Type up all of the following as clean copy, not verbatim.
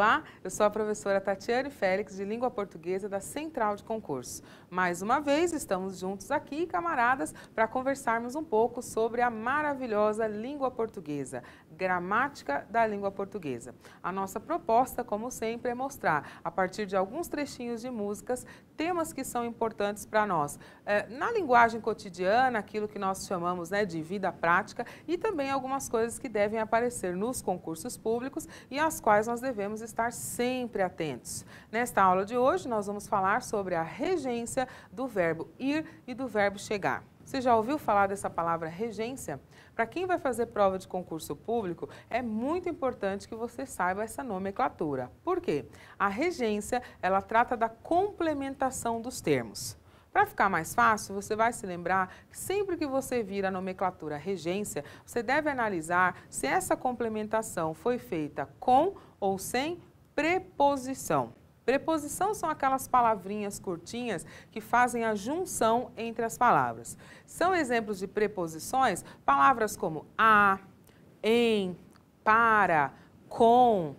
Olá, eu sou a professora Tatiane Félix, de Língua Portuguesa da Central de Concursos. Mais uma vez, estamos juntos aqui, camaradas, para conversarmos um pouco sobre a maravilhosa língua portuguesa, gramática da língua portuguesa. A nossa proposta, como sempre, é mostrar, a partir de alguns trechinhos de músicas, temas que são importantes para nós. Na linguagem cotidiana, aquilo que nós chamamos de vida prática, e também algumas coisas que devem aparecer nos concursos públicos e às quais nós devemos estar sempre atentos. Nesta aula de hoje, nós vamos falar sobre a regência do verbo ir e do verbo chegar. Você já ouviu falar dessa palavra regência? Para quem vai fazer prova de concurso público, é muito importante que você saiba essa nomenclatura. Por quê? A regência, ela trata da complementação dos termos. Para ficar mais fácil, você vai se lembrar que sempre que você vir a nomenclatura regência, você deve analisar se essa complementação foi feita com ou sem preposição. Preposição são aquelas palavrinhas curtinhas que fazem a junção entre as palavras. São exemplos de preposições, palavras como a, em, para, com,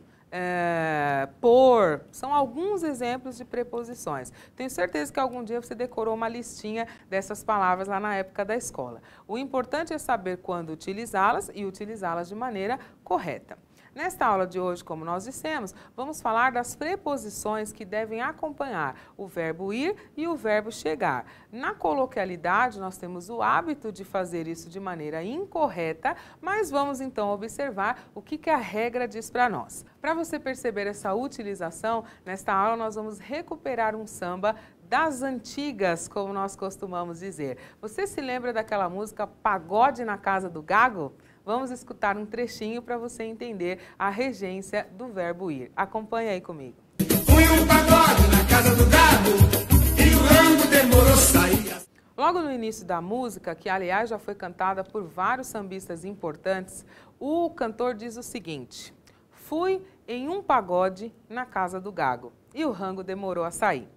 por, são alguns exemplos de preposições. Tenho certeza que algum dia você decorou uma listinha dessas palavras lá na época da escola. O importante é saber quando utilizá-las e utilizá-las de maneira correta. Nesta aula de hoje, como nós dissemos, vamos falar das preposições que devem acompanhar o verbo ir e o verbo chegar. Na coloquialidade, nós temos o hábito de fazer isso de maneira incorreta, mas vamos então observar o que a regra diz para nós. Para você perceber essa utilização, nesta aula nós vamos recuperar um samba das antigas, como nós costumamos dizer. Você se lembra daquela música Pagode na Casa do Gago? Vamos escutar um trechinho para você entender a regência do verbo ir. Acompanhe aí comigo. Fui um pagode na casa do Gago e o rango demorou sair. Logo no início da música, que aliás já foi cantada por vários sambistas importantes, o cantor diz o seguinte: fui em um pagode na casa do Gago e o rango demorou a sair.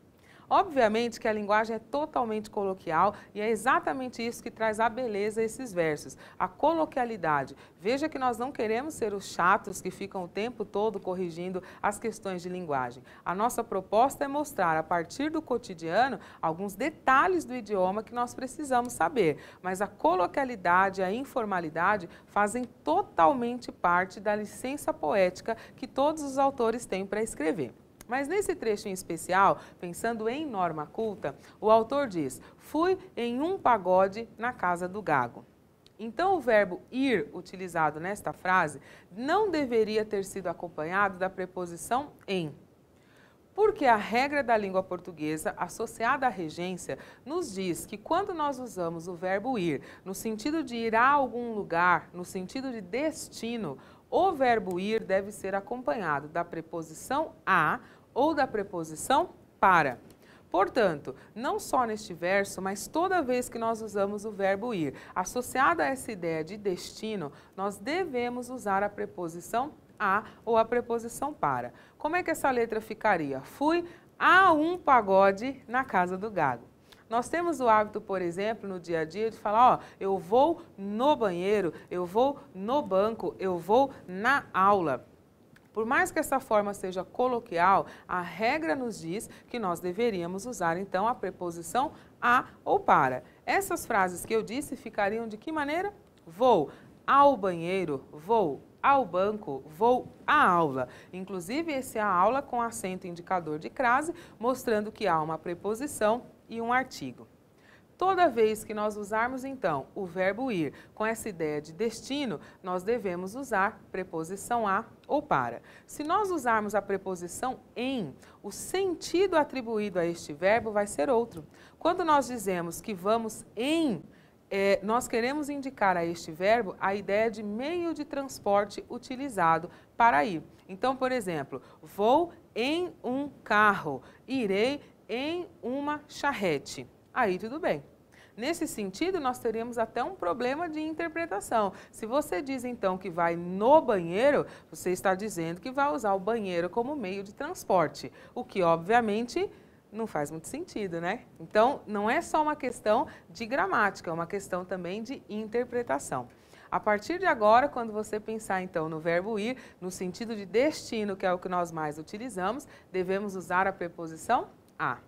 Obviamente que a linguagem é totalmente coloquial e é exatamente isso que traz a beleza a esses versos, a coloquialidade. Veja que nós não queremos ser os chatos que ficam o tempo todo corrigindo as questões de linguagem. A nossa proposta é mostrar, a partir do cotidiano, alguns detalhes do idioma que nós precisamos saber, mas a coloquialidade e a informalidade fazem totalmente parte da licença poética que todos os autores têm para escrever. Mas nesse trecho em especial, pensando em norma culta, o autor diz: fui em um pagode na casa do Gago. Então o verbo ir, utilizado nesta frase, não deveria ter sido acompanhado da preposição em. Porque a regra da língua portuguesa, associada à regência, nos diz que quando nós usamos o verbo ir, no sentido de ir a algum lugar, no sentido de destino, o verbo ir deve ser acompanhado da preposição a ou da preposição para. Portanto, não só neste verso, mas toda vez que nós usamos o verbo ir, associado a essa ideia de destino, nós devemos usar a preposição a ou a preposição para. Como é que essa letra ficaria? Fui a um pagode na casa do Gago. Nós temos o hábito, por exemplo, no dia a dia de falar, ó, eu vou no banheiro, eu vou no banco, eu vou na aula. Por mais que essa forma seja coloquial, a regra nos diz que nós deveríamos usar, então, a preposição a ou para. Essas frases que eu disse ficariam de que maneira? Vou ao banheiro, vou ao banco, vou à aula. Inclusive, esse a aula com acento indicador de crase, mostrando que há uma preposição e um artigo. Toda vez que nós usarmos, então, o verbo ir com essa ideia de destino, nós devemos usar preposição a ou para. Se nós usarmos a preposição em, o sentido atribuído a este verbo vai ser outro. Quando nós dizemos que vamos em, nós queremos indicar a este verbo a ideia de meio de transporte utilizado para ir. Então, por exemplo, vou em um carro, irei em uma charrete. Aí tudo bem. Nesse sentido, nós teríamos até um problema de interpretação. Se você diz então que vai no banheiro, você está dizendo que vai usar o banheiro como meio de transporte, o que obviamente não faz muito sentido, né? Então, não é só uma questão de gramática, é uma questão também de interpretação. A partir de agora, quando você pensar então no verbo ir, no sentido de destino, que é o que nós mais utilizamos, devemos usar a preposição a.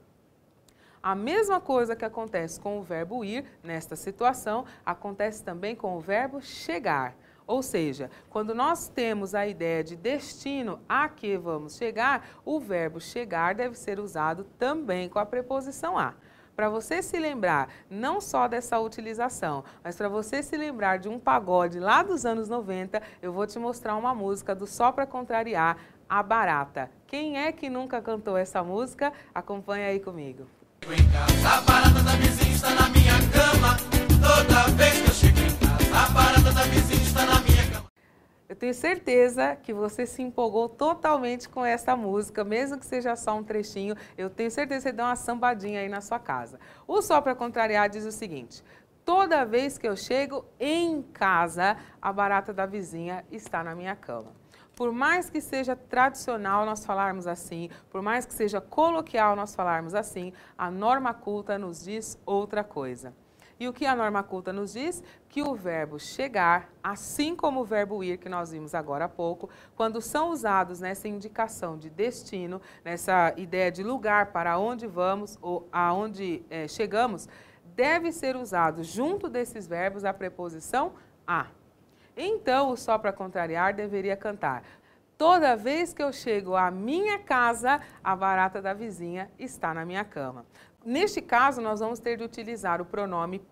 A mesma coisa que acontece com o verbo ir, nesta situação, acontece também com o verbo chegar. Ou seja, quando nós temos a ideia de destino a que vamos chegar, o verbo chegar deve ser usado também com a preposição a. Para você se lembrar não só dessa utilização, mas para você se lembrar de um pagode lá dos anos 90, eu vou te mostrar uma música do Só Pra Contrariar, A Barata. Quem é que nunca cantou essa música? Acompanha aí comigo. Em casa, a barata da vizinha está na minha cama. Toda vez que eu chego em casa, a barata da vizinha está na minha cama. Eu tenho certeza que você se empolgou totalmente com essa música, mesmo que seja só um trechinho, eu tenho certeza que você deu uma sambadinha aí na sua casa. O Só Pra Contrariar diz o seguinte: toda vez que eu chego em casa, a barata da vizinha está na minha cama. Por mais que seja tradicional nós falarmos assim, por mais que seja coloquial nós falarmos assim, a norma culta nos diz outra coisa. E o que a norma culta nos diz? Que o verbo chegar, assim como o verbo ir, que nós vimos agora há pouco, quando são usados nessa indicação de destino, nessa ideia de lugar para onde vamos ou aonde chegamos, deve ser usado junto desses verbos a preposição a. Então, o Só Pra Contrariar deveria cantar: toda vez que eu chego à minha casa, a barata da vizinha está na minha cama. Neste caso, nós vamos ter de utilizar o pronome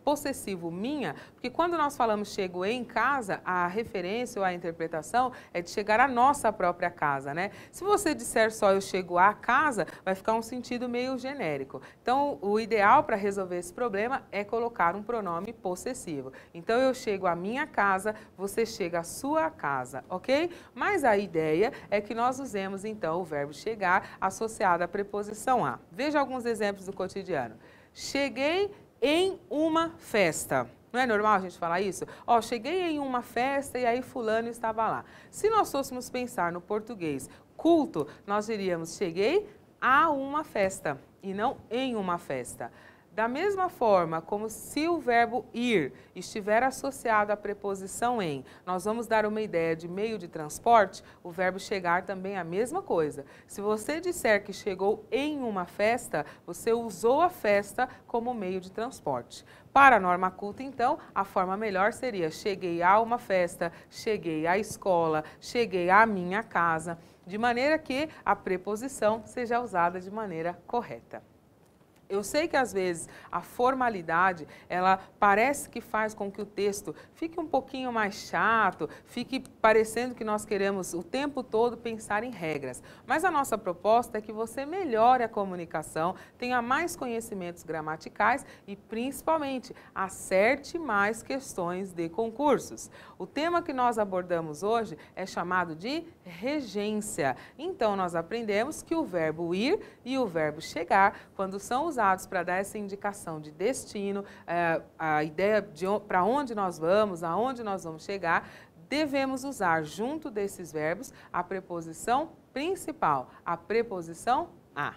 possessivo minha, porque quando nós falamos chego em casa, a referência ou a interpretação é de chegar à nossa própria casa, né? Se você disser só eu chego à casa, vai ficar um sentido meio genérico. Então, o ideal para resolver esse problema é colocar um pronome possessivo. Então, eu chego à minha casa, você chega à sua casa, ok? Mas a ideia é que nós usemos, então, o verbo chegar associado à preposição a. Veja alguns exemplos do cotidiano. Cheguei em uma festa. Não é normal a gente falar isso? Ó, cheguei em uma festa e aí fulano estava lá. Se nós fôssemos pensar no português culto, nós diríamos cheguei a uma festa e não em uma festa. Da mesma forma, como se o verbo ir estiver associado à preposição em, nós vamos dar uma ideia de meio de transporte, o verbo chegar também é a mesma coisa. Se você disser que chegou em uma festa, você usou a festa como meio de transporte. Para a norma culta, então, a forma melhor seria cheguei a uma festa, cheguei à escola, cheguei à minha casa, de maneira que a preposição seja usada de maneira correta. Eu sei que às vezes a formalidade, ela parece que faz com que o texto fique um pouquinho mais chato, fique parecendo que nós queremos o tempo todo pensar em regras. Mas a nossa proposta é que você melhore a comunicação, tenha mais conhecimentos gramaticais e, principalmente, acerte mais questões de concursos. O tema que nós abordamos hoje é chamado de regência. Então, nós aprendemos que o verbo ir e o verbo chegar, quando são usados para dar essa indicação de destino, a ideia de para onde nós vamos, aonde nós vamos chegar, devemos usar junto desses verbos a preposição principal, a preposição a.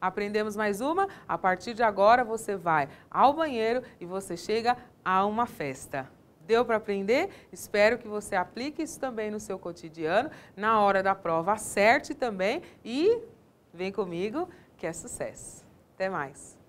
Aprendemos mais uma? A partir de agora você vai ao banheiro e você chega a uma festa. Deu para aprender? Espero que você aplique isso também no seu cotidiano. Na hora da prova, acerte também e vem comigo que é sucesso. Até mais!